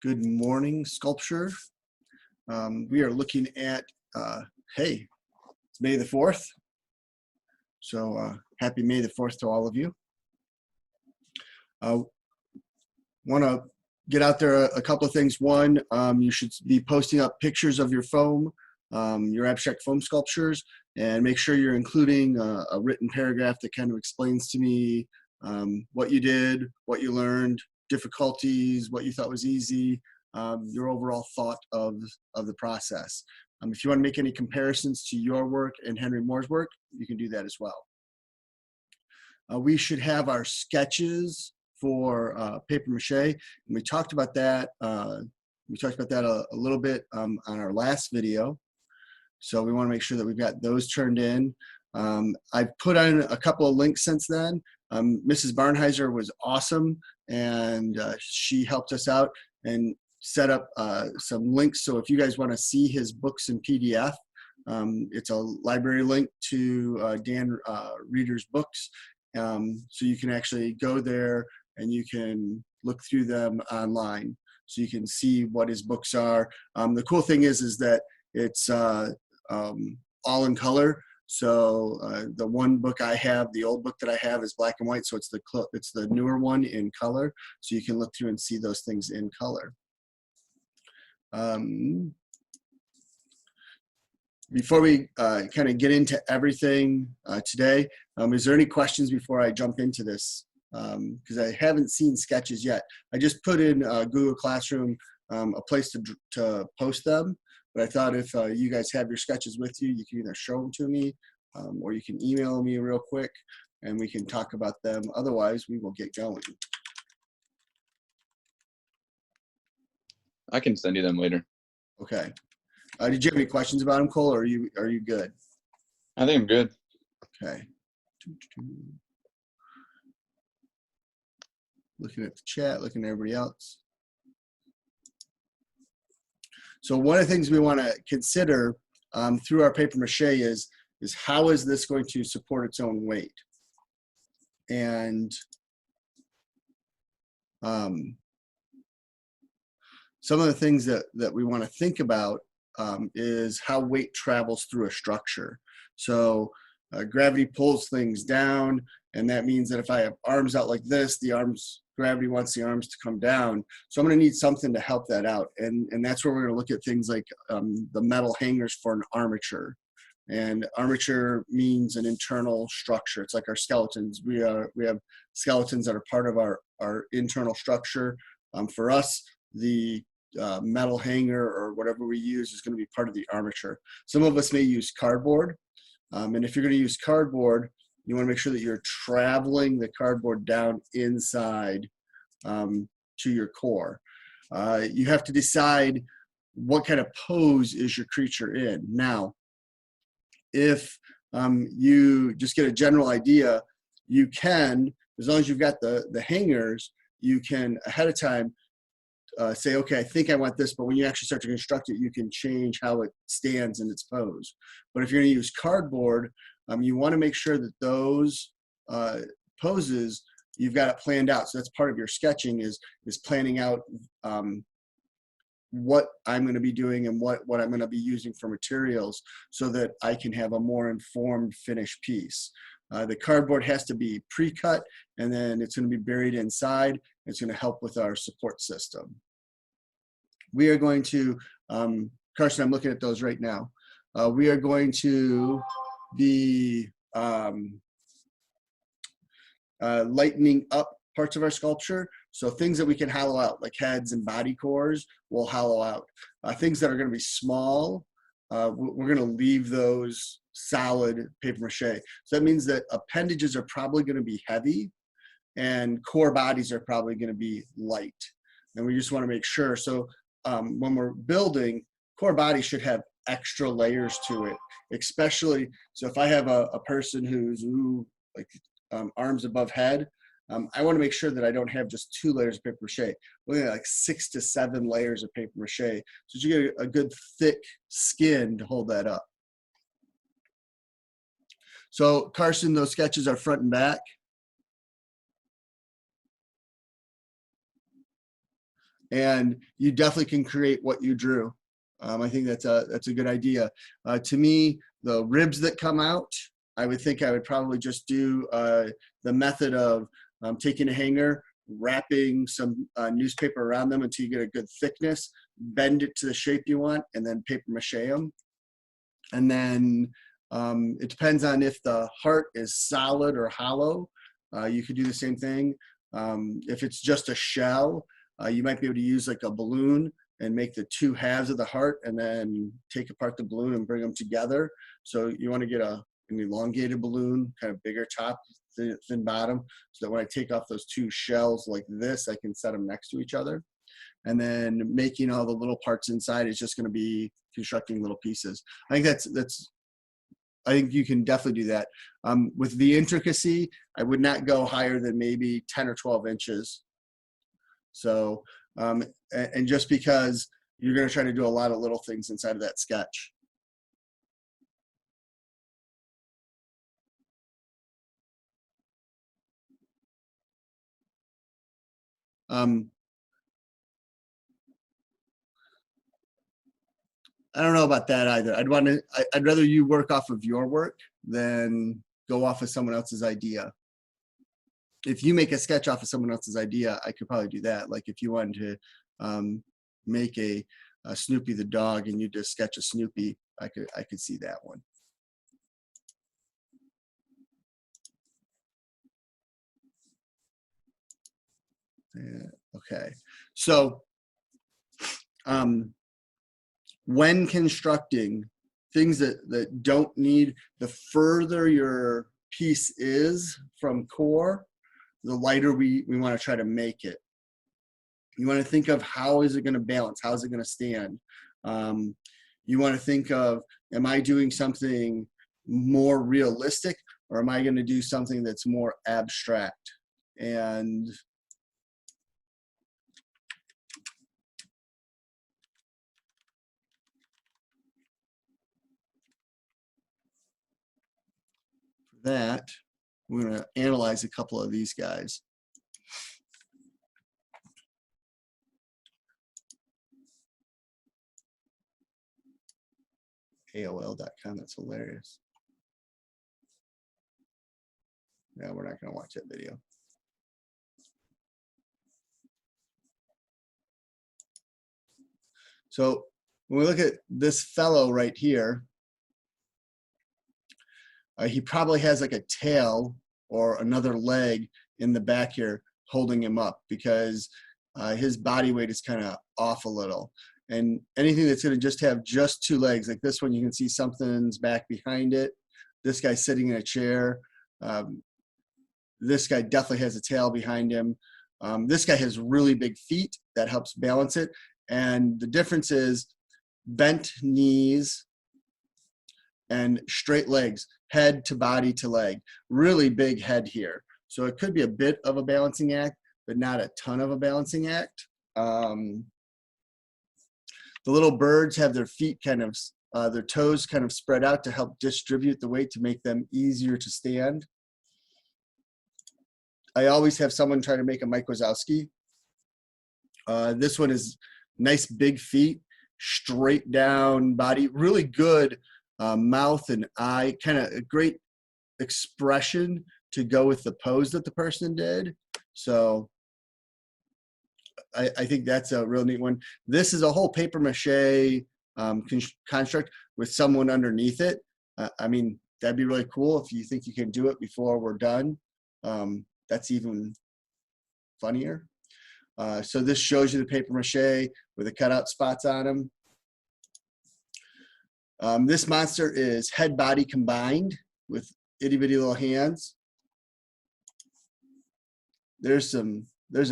Good morning, sculpture. We are looking at, hey, it's May the 4th. So happy May the 4th to all of you. Want to get out there a couple of things. One, you should be posting up pictures of your foam, your abstract foam sculptures, and make sure you're including a written paragraph that kind of explains to me what you did, what you learned, difficulties, what you thought was easy, your overall thought of the process. If you want to make any comparisons to your work and Henry Moore's work, you can do that as well. We should have our sketches for paper mache, and we talked about that. We talked about that a little bit on our last video. So we want to make sure that we've got those turned in. I've put on a couple of links since then. Mrs. Barnheiser was awesome, and she helped us out and set up some links. So if you guys want to see his books in PDF, it's a library link to Dan Reeder's books. So you can actually go there and you can look through them online. So you can see what his books are. The cool thing is that it's all in color. So the one book I have, the old book that I have, is black and white. So it's the newer one in color. So you can look through and see those things in color. Before we kind of get into everything today, is there any questions before I jump into this? Because I haven't seen sketches yet. I just put in Google Classroom a place to post them. But I thought if you guys have your sketches with you, you can either show them to me or you can email me real quick and we can talk about them. Otherwise, we will get going. I can send you them later. Okay. Did you have any questions about them, Cole, or are you good? I think I'm good. Okay. Looking at the chat, looking at everybody else. So one of the things we want to consider through our paper mache is how is this going to support its own weight? And some of the things that we want to think about is how weight travels through a structure. So gravity pulls things down, and that means that if I have arms out like this, gravity wants the arms to come down. So I'm going to need something to help that out. And that's where we're going to look at things like the metal hangers for an armature. And armature means an internal structure. It's like our skeletons. We have skeletons that are part of our internal structure. For us, the metal hanger or whatever we use is going to be part of the armature. Some of us may use cardboard. And if you're going to use cardboard, you want to make sure that you're traveling the cardboard down inside to your core. You have to decide what kind of pose is your creature in. Now, if you just get a general idea, you can, as long as you've got the hangers, you can ahead of time say, okay, I think I want this, but when you actually start to construct it, you can change how it stands in its pose. But if you're going to use cardboard, you want to make sure that those poses, you've got it planned out. So that's part of your sketching is planning out what I'm going to be doing and what I'm going to be using for materials so that I can have a more informed finished piece. The cardboard has to be pre-cut, and then it's going to be buried inside. It's going to help with our support system. We are going to, Carson, I'm looking at those right now. We are going to be lightening up parts of our sculpture. So things that we can hollow out, like heads and body cores, we'll hollow out. Things that are going to be small, we're going to leave those solid paper mache. So that means that appendages are probably going to be heavy and core bodies are probably going to be light. And we just want to make sure. So when we're building, core body should have extra layers to it, especially, so if I have a person who's arms above head, I want to make sure that I don't have just 2 layers of paper mache. We're going to like 6 to 7 layers of paper mache. So you get a good thick skin to hold that up. So Carson, those sketches are front and back. and you definitely can create what you drew. I think that's a good idea. To me, the ribs that come out, I would think I would probably just do the method of taking a hanger, wrapping some newspaper around them until you get a good thickness, bend it to the shape you want, and then paper mache them. And then it depends on if the heart is solid or hollow. You could do the same thing. If it's just a shell, you might be able to use like a balloon and make the two halves of the heart and then take apart the balloon and bring them together. So you want to get an elongated balloon, kind of bigger top, thin bottom, so that when I take off those two shells like this, I can set them next to each other. And then making all the little parts inside is just going to be constructing little pieces. I think I think you can definitely do that. With the intricacy, I would not go higher than maybe 10 or 12 inches. So, and just because you're going to try to do a lot of little things inside of that sketch. I don't know about that either. I'd rather you work off of your work than go off of someone else's idea. If you make a sketch off of someone else's idea, I could probably do that. Like if you wanted to make a Snoopy the dog and you just sketch a Snoopy, I could see that one. Yeah, okay, so when constructing things that don't need, the further your piece is from core, the lighter we want to try to make it. You want to think of how is it going to balance? How is it going to stand? You want to think of, am I doing something more realistic or am I going to do something that's more abstract? And for that, we're going to analyze a couple of these guys. AOL.com, that's hilarious. No, we're not going to watch that video. So when we look at this fellow right here, he probably has like a tail or another leg in the back here holding him up because his body weight is kind of off a little. And anything that's going to just have just two legs, like this one, you can see something's back behind it. This guy's sitting in a chair. This guy definitely has a tail behind him. This guy has really big feet that helps balance it. And the difference is bent knees and straight legs, head to body to leg. Really big head here. So it could be a bit of a balancing act, but not a ton of a balancing act. The little birds have their feet kind of, their toes kind of spread out to help distribute the weight to make them easier to stand. I always have someone try to make a Mike Wazowski. This one is nice big feet, straight down body, really good mouth and eye, kind of a great expression to go with the pose that the person did. So I think that's a real neat one. This is a whole paper mache construct with someone underneath it. I mean, that'd be really cool if you think you can do it before we're done. That's even funnier. So this shows you the paper mache with the cutout spots on them. This monster is head body combined with itty bitty little hands. There's a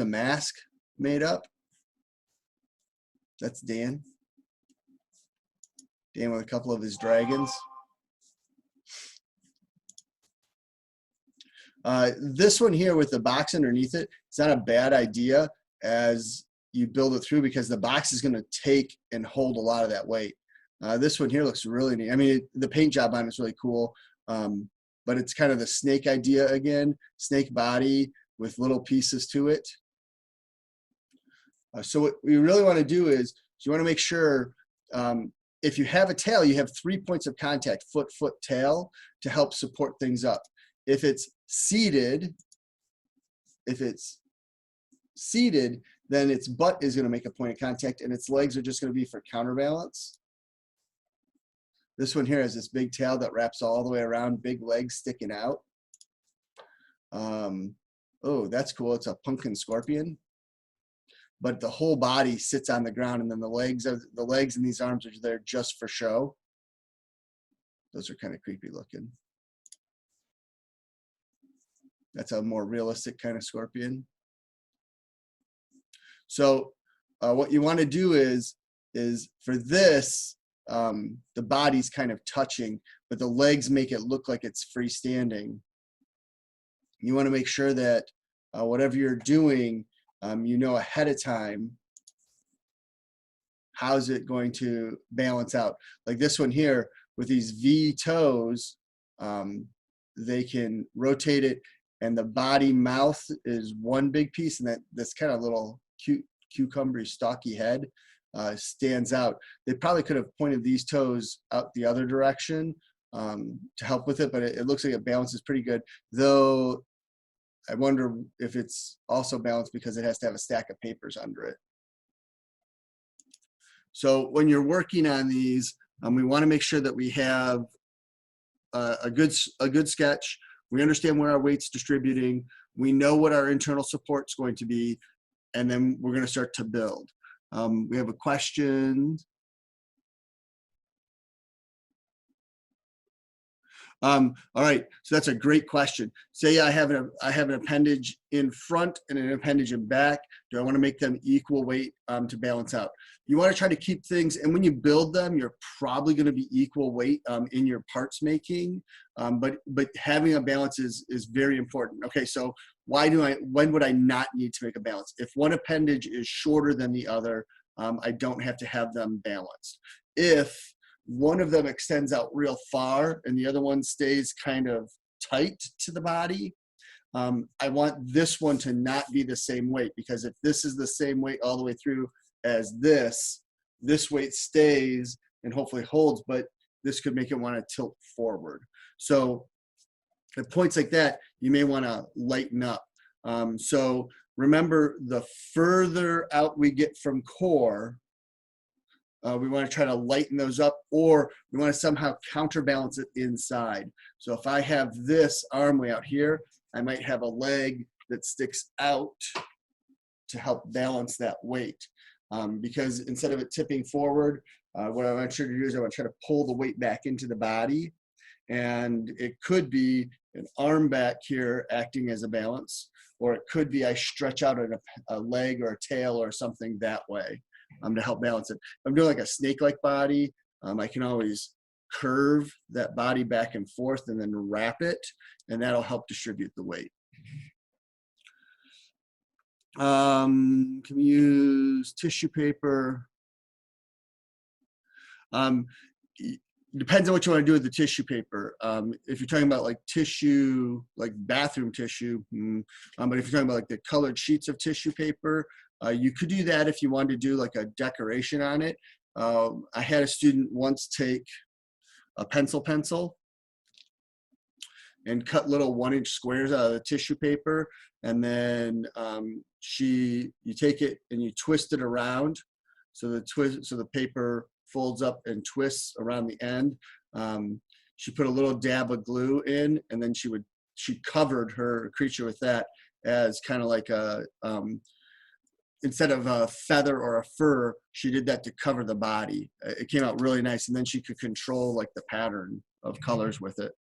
mask made up. That's Dan. Dan with a couple of his dragons. This one here with the box underneath it, it's not a bad idea as you build it through because the box is going to take and hold a lot of that weight. This one here looks really neat. I mean, the paint job on it is really cool, but it's kind of the snake idea again, snake body with little pieces to it. So what we really want to do is you want to make sure if you have a tail, you have 3 points of contact, foot, foot, tail, to help support things up. If it's seated, then its butt is going to make a point of contact and its legs are just going to be for counterbalance. This one here has this big tail that wraps all the way around, big legs sticking out. Oh, that's cool. It's a pumpkin scorpion. But the whole body sits on the ground, and then the legs and these arms are there just for show. Those are kind of creepy looking. That's a more realistic kind of scorpion. So what you want to do is for this, the body's kind of touching, but the legs make it look like it's freestanding. You want to make sure that whatever you're doing, you know ahead of time how's it going to balance out. Like this one here with these V toes, they can rotate it, and the body mouth is one big piece, and this kind of little cute cucumber stocky head stands out. They probably could have pointed these toes out the other direction to help with it, but it looks like it balances pretty good, though I wonder if it's also balanced because it has to have a stack of papers under it. So when you're working on these, we want to make sure that we have a good sketch. We understand where our weight's distributing. We know what our internal support's going to be, and then we're going to start to build. We have a question. All right, so that's a great question. Say I have an appendage in front and an appendage in back. Do I want to make them equal weight to balance out? You want to try to keep things, and when you build them, you're probably going to be equal weight in your parts making, but having a balance is very important. Okay, so when would I not need to make a balance? If one appendage is shorter than the other, I don't have to have them balanced. If one of them extends out real far and the other one stays kind of tight to the body, I want this one to not be the same weight, because if this is the same weight all the way through as this weight stays and hopefully holds, but this could make it want to tilt forward. So at points like that, you may want to lighten up. So remember, the further out we get from core, we want to try to lighten those up, or we want to somehow counterbalance it inside. So if I have this arm way out here, I might have a leg that sticks out to help balance that weight. Because instead of it tipping forward, what I want to try to do is I want to try to pull the weight back into the body. And it could be an arm back here acting as a balance, or it could be I stretch out a leg or a tail or something that way. To help balance it. If I'm doing like a snake-like body, I can always curve that body back and forth and then wrap it, and that'll help distribute the weight. Can we use tissue paper? Depends on what you want to do with the tissue paper. If you're talking about like tissue, like bathroom tissue, but if you're talking about like the colored sheets of tissue paper, you could do that if you wanted to do like a decoration on it. I had a student once take a pencil and cut little 1-inch squares out of the tissue paper, and then you take it and you twist it around, so the paper folds up and twists around the end. She put a little dab of glue in, and then she covered her creature with that as kind of like a instead of a feather or a fur, she did that to cover the body. It came out really nice, and then she could control like the pattern of colors with it.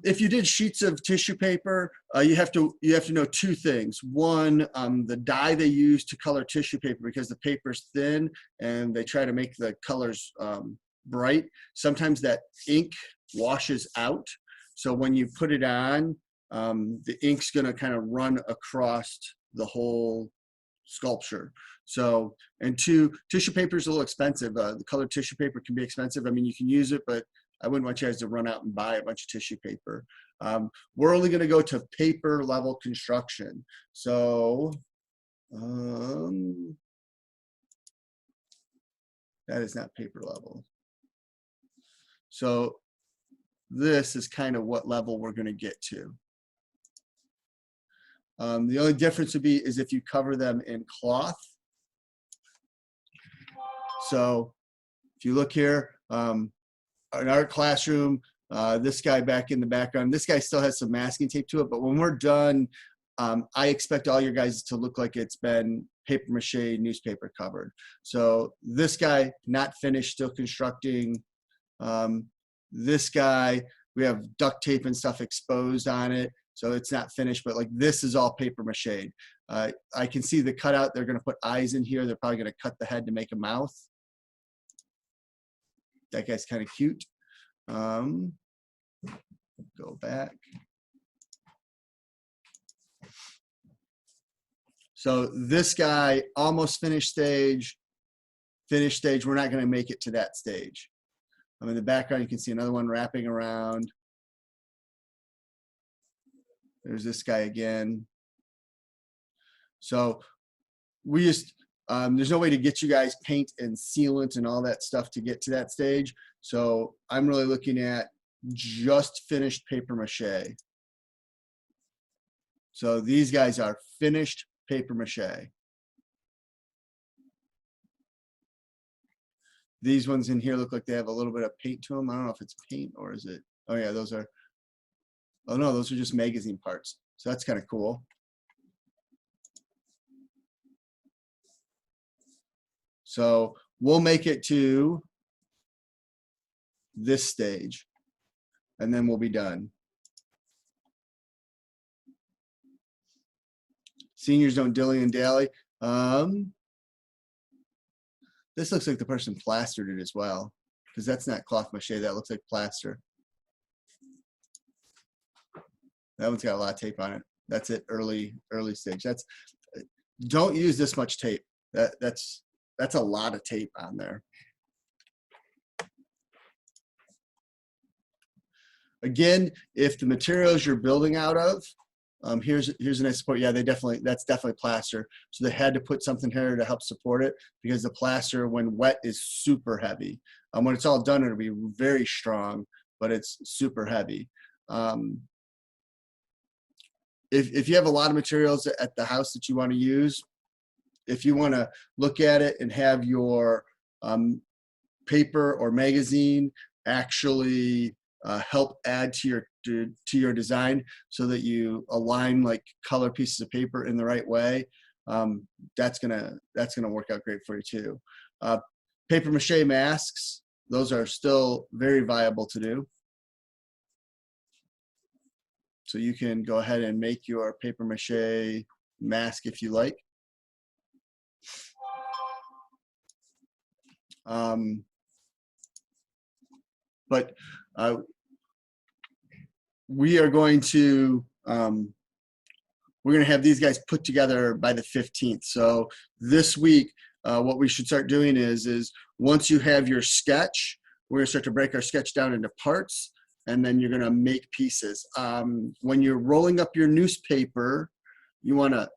If you did sheets of tissue paper, you have to know two things. One, the dye they use to color tissue paper, because the paper's thin and they try to make the colors bright. Sometimes that ink washes out. So when you put it on, the ink's gonna kind of run across the whole sculpture. So, and two, tissue paper is a little expensive. The colored tissue paper can be expensive. I mean, you can use it, but I wouldn't want you guys to run out and buy a bunch of tissue paper. We're only going to go to paper level construction. So that is not paper level. So this is kind of what level we're going to get to. The only difference would be is if you cover them in cloth. So if you look here, an art classroom, this guy back in the background, this guy still has some masking tape to it, but when we're done, I expect all your guys to look like it's been paper mache newspaper covered. So this guy, not finished, still constructing. This guy, we have duct tape and stuff exposed on it, so it's not finished, but like this is all paper mache. I can see the cutout. They're gonna put eyes in here. They're probably gonna cut the head to make a mouth. That guy's kind of cute. Go back. So this guy, almost finished stage, we're not going to make it to that stage. In the background, you can see another one wrapping around. There's this guy again. So we just, there's no way to get you guys paint and sealant and all that stuff to get to that stage. So I'm really looking at just finished paper mache. So these guys are finished paper mache. These ones in here look like they have a little bit of paint to them. I don't know if it's paint or is it, oh yeah, those are, oh no, those are just magazine parts. So that's kind of cool. So we'll make it to this stage and then we'll be done. Seniors don't dilly and dally. This looks like the person plastered it as well, because that's not cloth mache. That looks like plaster. That one's got a lot of tape on it. That's it, early stage. That's, don't use this much tape. That's a lot of tape on there. Again, if the materials you're building out of, here's a nice support. Yeah, that's definitely plaster. So they had to put something here to help support it, because the plaster, when wet, is super heavy. When it's all done, it'll be very strong, but it's super heavy. If you have a lot of materials at the house that you want to use, if you want to look at it and have your paper or magazine actually help add to your design, so that you align like color pieces of paper in the right way, that's gonna work out great for you too. Paper mache masks, those are still very viable to do. So you can go ahead and make your paper mache mask if you like. But we are going to we're going to have these guys put together by the 15th. So this week, what we should start doing is once you have your sketch, we're going to start to break our sketch down into parts, and then you're going to make pieces. When you're rolling up your newspaper, you want to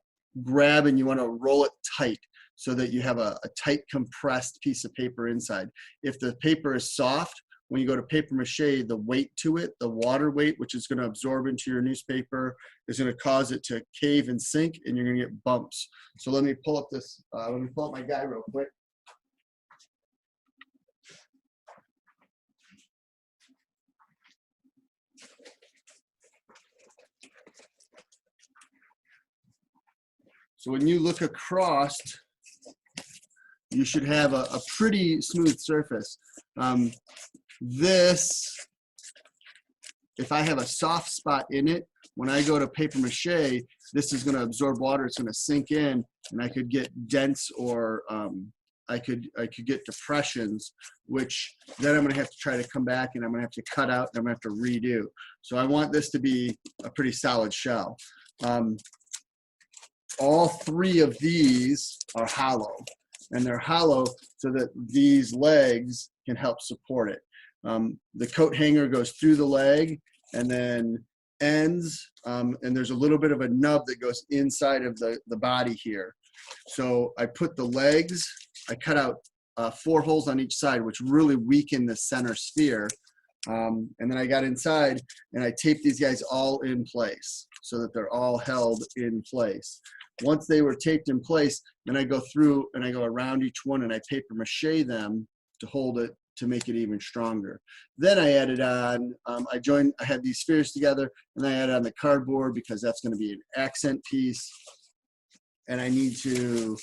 grab and you want to roll it tight, so that you have a tight compressed piece of paper inside. If the paper is soft, when you go to paper mache, the weight to it, the water weight, which is going to absorb into your newspaper, is going to cause it to cave and sink, and you're going to get bumps. So let me pull up this, let me pull up my guy real quick. So when you look across, you should have a pretty smooth surface. This, if I have a soft spot in it, when I go to paper mache, this is going to absorb water. It's going to sink in, and I could get dents, or I could get depressions, which then I'm going to have to try to come back, and I'm going to have to cut out, and I'm going to have to redo. So I want this to be a pretty solid shell. All three of these are hollow, and they're hollow so that these legs can help support it. The coat hanger goes through the leg and then ends, and there's a little bit of a nub that goes inside of the body here. So I put the legs, I cut out 4 holes on each side, which really weaken the center sphere. And then I got inside and I taped these guys all in place so that they're all held in place. Once they were taped in place, then I go through and I go around each one and I paper mache them to hold it, to make it even stronger. Then I added on, I had these spheres together and I added on the cardboard because that's going to be an accent piece. And I need to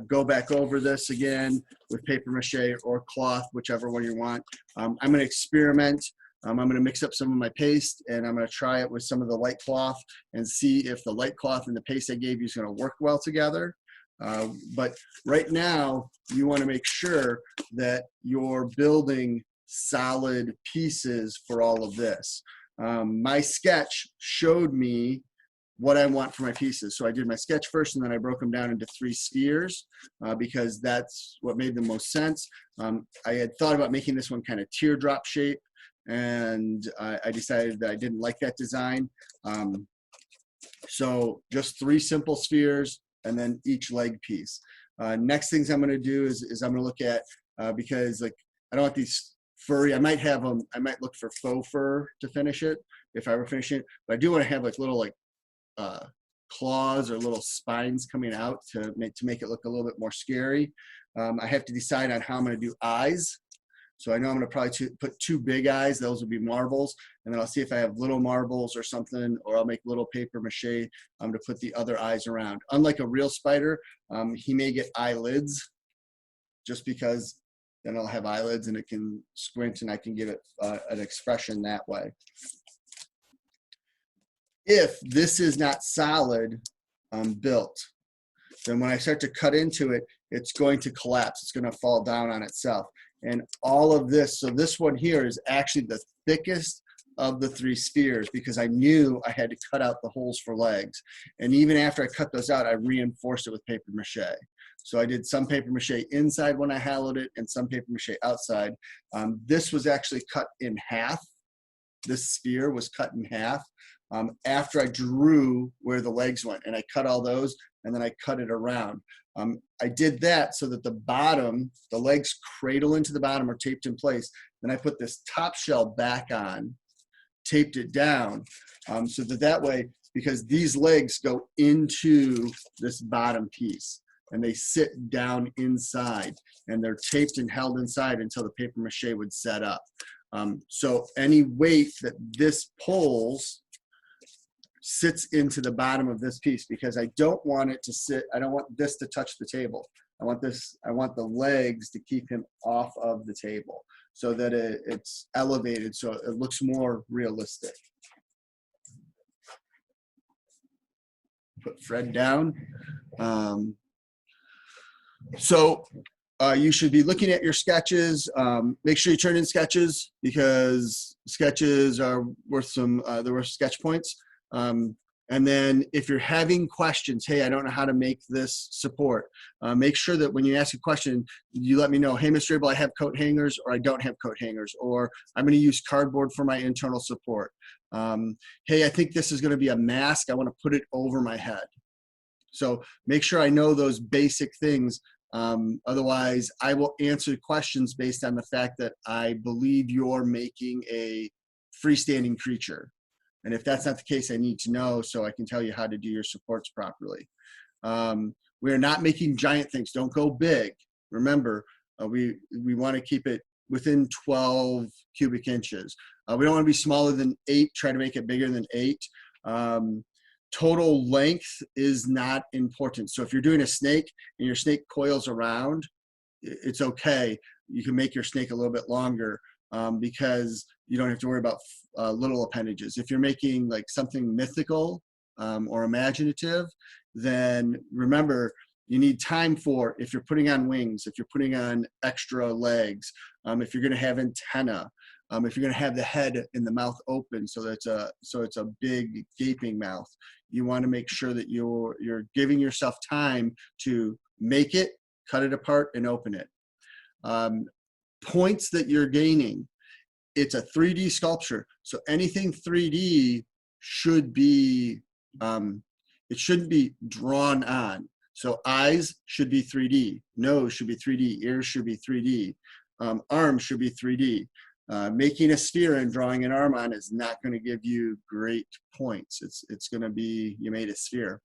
go back over this again with paper mache or cloth, whichever one you want. I'm going to experiment. I'm going to mix up some of my paste and I'm going to try it with some of the light cloth and see if the light cloth and the paste I gave you is going to work well together. But right now, you want to make sure that you're building solid pieces for all of this. My sketch showed me what I want for my pieces. So I did my sketch first and then I broke them down into 3 spheres because that's what made the most sense. I had thought about making this one kind of teardrop shape and I decided that I didn't like that design. So just 3 simple spheres and then each leg piece. Next things I'm going to do is I'm going to look at, because like I don't want these furry, I might have them, I might look for faux fur to finish it if I were finishing it, but I do want to have like little like claws or little spines coming out to make it look a little bit more scary. I have to decide on how I'm going to do eyes. So I know I'm going to probably put 2 big eyes. Those will be marbles. And then I'll see if I have little marbles or something, or I'll make little paper mache to put the other eyes around. Unlike a real spider, he may get eyelids just because then I'll have eyelids and it can squint and I can give it an expression that way. If this is not solid built, then when I start to cut into it, it's going to collapse. It's going to fall down on itself. And all of this, so this one here is actually the thickest of the 3 spheres because I knew I had to cut out the holes for legs. And even after I cut those out, I reinforced it with paper mache. So I did some paper mache inside when I hollowed it and some paper mache outside. This was actually cut in half. This sphere was cut in half after I drew where the legs went, and I cut all those and then I cut it around. I did that so that the bottom, the legs cradle into the bottom, are taped in place. Then I put this top shell back on, taped it down, so that way, because these legs go into this bottom piece and they sit down inside and they're taped and held inside until the paper mache would set up. So any weight that this pulls sits into the bottom of this piece because I don't want it to sit, I don't want this to touch the table. I want the legs to keep him off of the table so that it's elevated so it looks more realistic. Put Fred down. You should be looking at your sketches. Make sure you turn in sketches because sketches are worth they're worth sketch points. And then if you're having questions, hey, I don't know how to make this support, make sure that when you ask a question, you let me know, hey, Mr. Abel, I have coat hangers or I don't have coat hangers, or I'm going to use cardboard for my internal support. Hey, I think this is going to be a mask. I want to put it over my head. So make sure I know those basic things. Otherwise, I will answer questions based on the fact that I believe you're making a freestanding creature. And if that's not the case, I need to know so I can tell you how to do your supports properly. We are not making giant things. Don't go big. Remember, we want to keep it within 12 cubic inches. We don't want to be smaller than 8. Try to make it bigger than 8. Total length is not important. So if you're doing a snake and your snake coils around, it's okay. You can make your snake a little bit longer because you don't have to worry about little appendages. If you're making like something mythical or imaginative, then remember, you need time for if you're putting on wings, if you're putting on extra legs, if you're going to have antenna, if you're going to have the head and the mouth open so it's a big gaping mouth. You want to make sure that you're giving yourself time to make it, cut it apart, and open it. Points that you're gaining. it's a 3D sculpture. So anything 3D should be, it shouldn't be drawn on. So eyes should be 3D, nose should be 3D, ears should be 3D, arms should be 3D. Making a sphere and drawing an arm on is not going to give you great points. It's going to be, you made a sphere.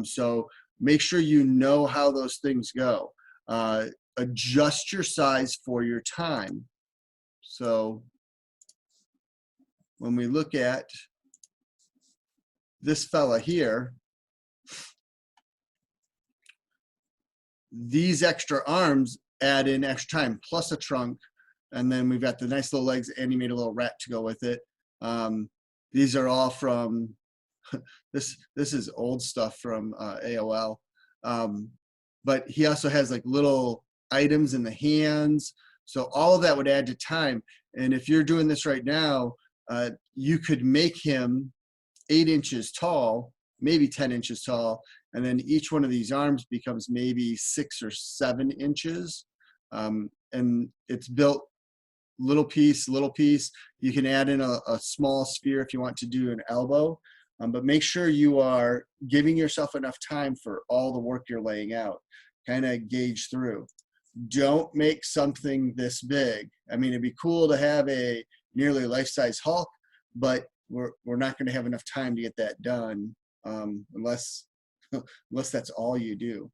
So make sure you know how those things go. Adjust your size for your time. So when we look at this fella here, these extra arms add in extra time, plus a trunk, and then we've got the nice little legs, and he made a little rat to go with it. These are all from, this is old stuff from AOL. But he also has like little items in the hands. So all of that would add to time. And if you're doing this right now, you could make him 8 inches tall, maybe 10 inches tall, and then each one of these arms becomes maybe 6 or 7 inches. And it's built little piece. You can add in a small sphere if you want to do an elbow, but make sure you are giving yourself enough time for all the work you're laying out. Kind of gauge through. Don't make something this big. I mean, it'd be cool to have a nearly life-size Hulk, but we're not going to have enough time to get that done unless that's all you do.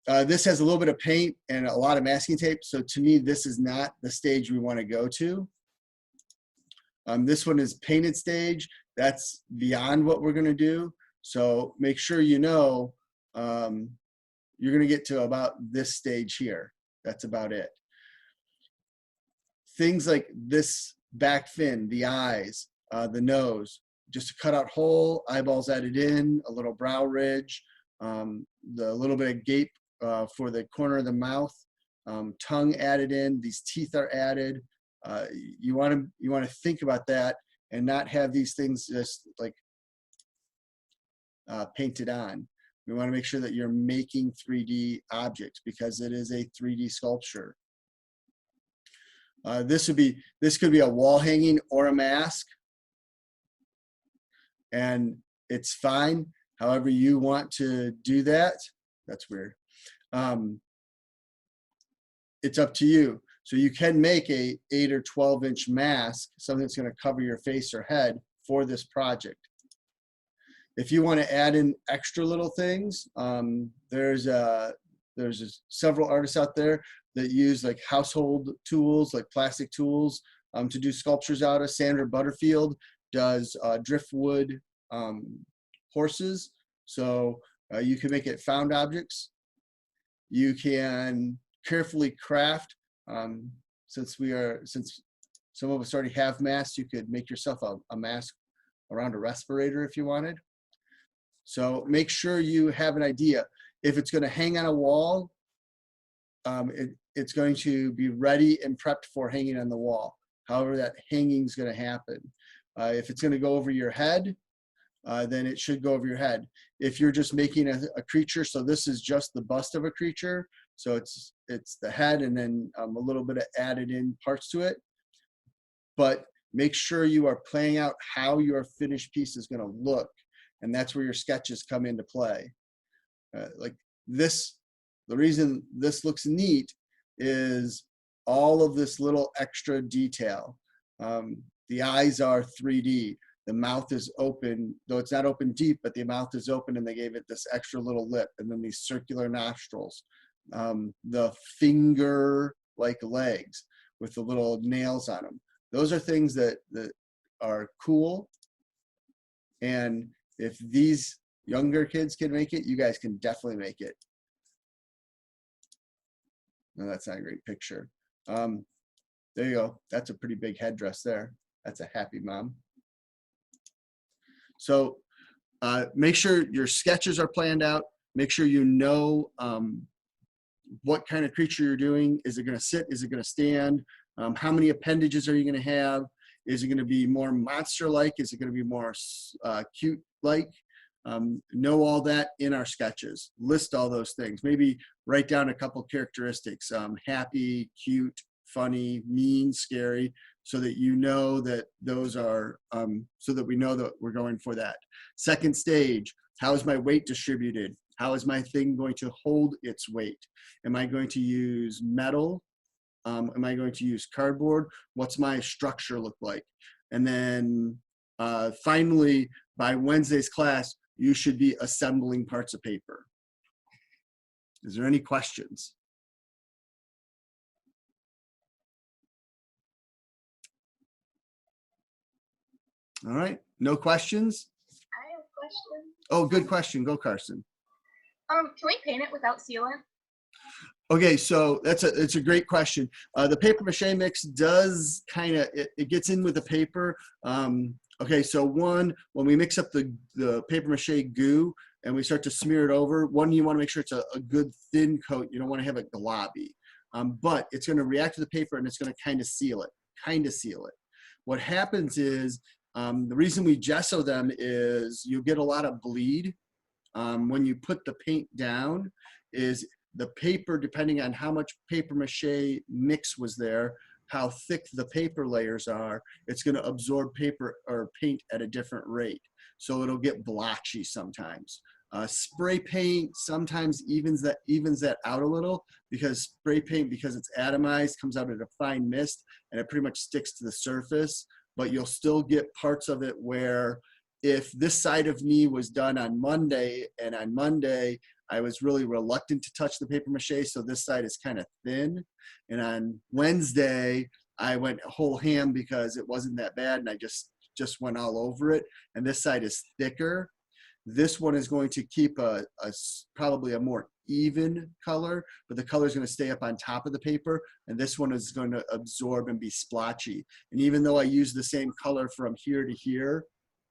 This has a little bit of paint and a lot of masking tape. So to me, this is not the stage we want to go to. This one is painted stage. That's beyond what we're going to do. So make sure you know you're going to get to about this stage here. That's about it. Things like this back fin, the eyes, the nose, just a cutout hole, eyeballs added in, a little brow ridge, the little bit of gape for the corner of the mouth, tongue added in, these teeth are added. You want to think about that and not have these things just like painted on. We want to make sure that you're making 3D objects because it is a 3D sculpture. This could be a wall hanging or a mask, and it's fine however you want to do that. That's weird. It's up to you. So you can make a 8 or 12-inch mask, something that's going to cover your face or head for this project. If you want to add in extra little things, there's several artists out there that use like household tools, like plastic tools, to do sculptures out of. Sandra Butterfield does driftwood horses. So you can make it found objects. You can carefully craft. Since some of us already have masks, you could make yourself a mask around a respirator if you wanted. So make sure you have an idea. If it's going to hang on a wall, it's going to be ready and prepped for hanging on the wall. However, that hanging is going to happen. If it's going to go over your head, then it should go over your head. If you're just making a creature, so this is just the bust of a creature, so it's the head and then a little bit of added in parts to it. But make sure you are playing out how your finished piece is going to look, and that's where your sketches come into play. Like this, the reason this looks neat is all of this little extra detail. The eyes are 3D. The mouth is open, though it's not open deep, but the mouth is open and they gave it this extra little lip, and then these circular nostrils. The finger-like legs with the little nails on them. Those are things that are cool. And if these younger kids can make it, you guys can definitely make it. No, that's not a great picture. There you go. That's a pretty big headdress there. That's a happy mom. So make sure your sketches are planned out. Make sure you know what kind of creature you're doing. Is it going to sit? Is it going to stand? How many appendages are you going to have? Is it going to be more monster-like? Is it going to be more cute-like? Know all that in our sketches. List all those things. Maybe write down a couple characteristics. Happy, cute, funny, mean, scary, so that you know that those are, so that we know that we're going for that. Second stage, how is my weight distributed? How is my thing going to hold its weight? Am I going to use metal? Am I going to use cardboard? What's my structure look like? And then finally, by Wednesday's class, you should be assembling parts of paper. Is there any questions? All right, no questions? I have a question. Oh, good question. Go, Carson. Can we paint it without sealant? Okay, so it's a great question. The paper mache mix does kind of, it gets in with the paper. Okay, so when we mix up the paper mache goo and we start to smear it over, one, you want to make sure it's a good thin coat. You don't want to have it globby. But it's going to react to the paper and it's going to kind of seal it. What happens is, the reason we gesso them is you get a lot of bleed. When you put the paint down, is the paper, depending on how much paper mache mix was there, how thick the paper layers are, it's going to absorb paper or paint at a different rate. So it'll get blotchy sometimes. Spray paint sometimes evens that out a little, because spray paint, because it's atomized, comes out at a fine mist and it pretty much sticks to the surface, but you'll still get parts of it where if this side of me was done on Monday, and on Monday I was really reluctant to touch the paper mache, so this side is kind of thin, and on Wednesday I went whole ham because it wasn't that bad and I just went all over it, and this side is thicker. This one is going to keep probably a more even color, but the color is going to stay up on top of the paper, and this one is going to absorb and be splotchy. And even though I use the same color from here to here,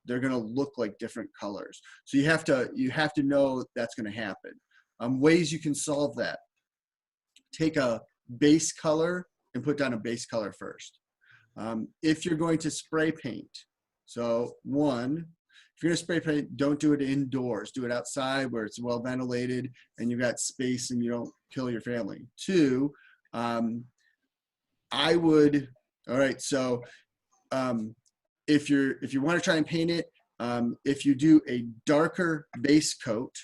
they're going to look like different colors. So you have to know that's going to happen. Ways you can solve that: take a base color and put down a base color first. If you're going to spray paint, so one, if you're gonna spray paint, don't do it indoors. Do it outside where it's well ventilated and you've got space and you don't kill your family. Two, I would, all right, so if you want to try and paint it, if you do a darker base coat,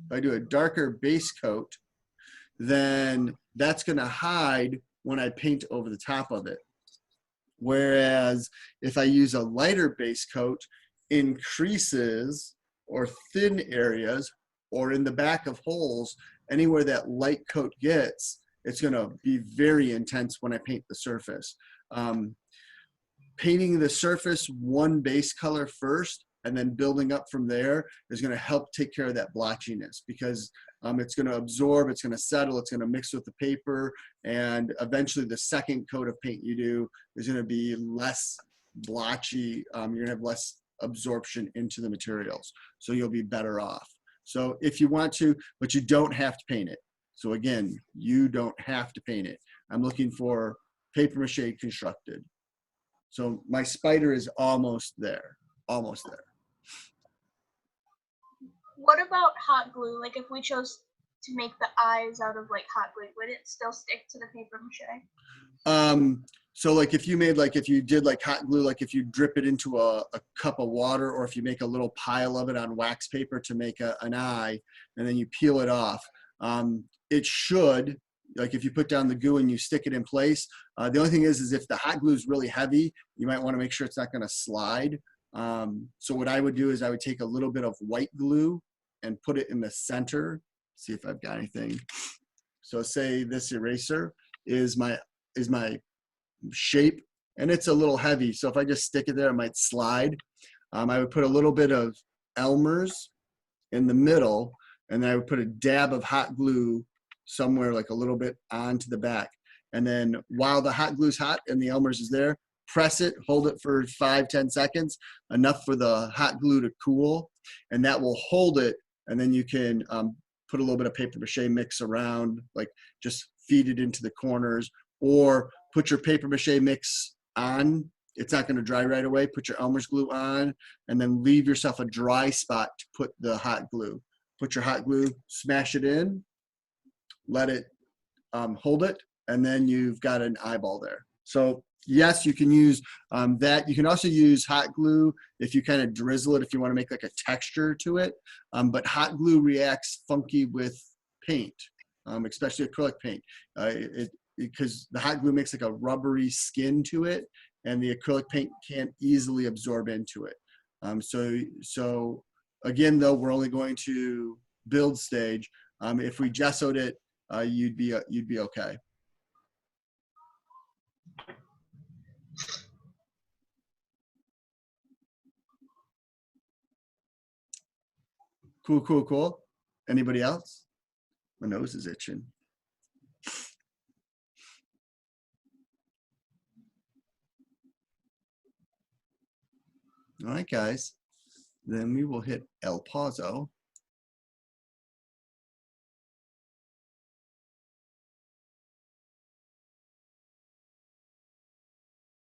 if I do a darker base coat, then that's gonna hide when I paint over the top of it. Whereas if I use a lighter base coat, in creases or thin areas or in the back of holes, anywhere that light coat gets, it's going to be very intense when I paint the surface. Painting the surface one base color first and then building up from there is going to help take care of that blotchiness, because it's going to absorb, it's going to settle, it's going to mix with the paper, and eventually the second coat of paint you do is going to be less blotchy. You're going to have less absorption into the materials, so you'll be better off. So if you want to, but you don't have to paint it. So again, you don't have to paint it. I'm looking for paper mache constructed. So my spider is almost there, almost there. What about hot glue? Like if we chose to make the eyes out of like hot glue, would it still stick to the paper mache? So like if you did like hot glue, like if you drip it into a cup of water, or if you make a little pile of it on wax paper to make an eye, and then you peel it off, it should, like if you put down the goo and you stick it in place, the only thing is if the hot glue is really heavy, you might want to make sure it's not going to slide. So what I would do is I would take a little bit of white glue and put it in the center. See if I've got anything. So say this eraser is my shape, and it's a little heavy. So if I just stick it there, it might slide. I would put a little bit of Elmer's in the middle, and then I would put a dab of hot glue somewhere like a little bit onto the back. And then while the hot glue's hot and the Elmer's is there, press it, hold it for 5-10 seconds, enough for the hot glue to cool, and that will hold it. And then you can put a little bit of paper mache mix around, like just feed it into the corners, or put your paper mache mix on. It's not going to dry right away. Put your Elmer's glue on, and then leave yourself a dry spot to put the hot glue. Put your hot glue, smash it in, let it hold it, and then you've got an eyeball there. So yes, you can use that. You can also use hot glue if you kind of drizzle it, if you want to make like a texture to it. But hot glue reacts funky with paint, especially acrylic paint, because the hot glue makes like a rubbery skin to it, and the acrylic paint can't easily absorb into it. So again, though, we're only going to build stage. If we gessoed it, you'd be okay. Cool. Anybody else? My nose is itching. All right, guys. Then we will hit El Pauso.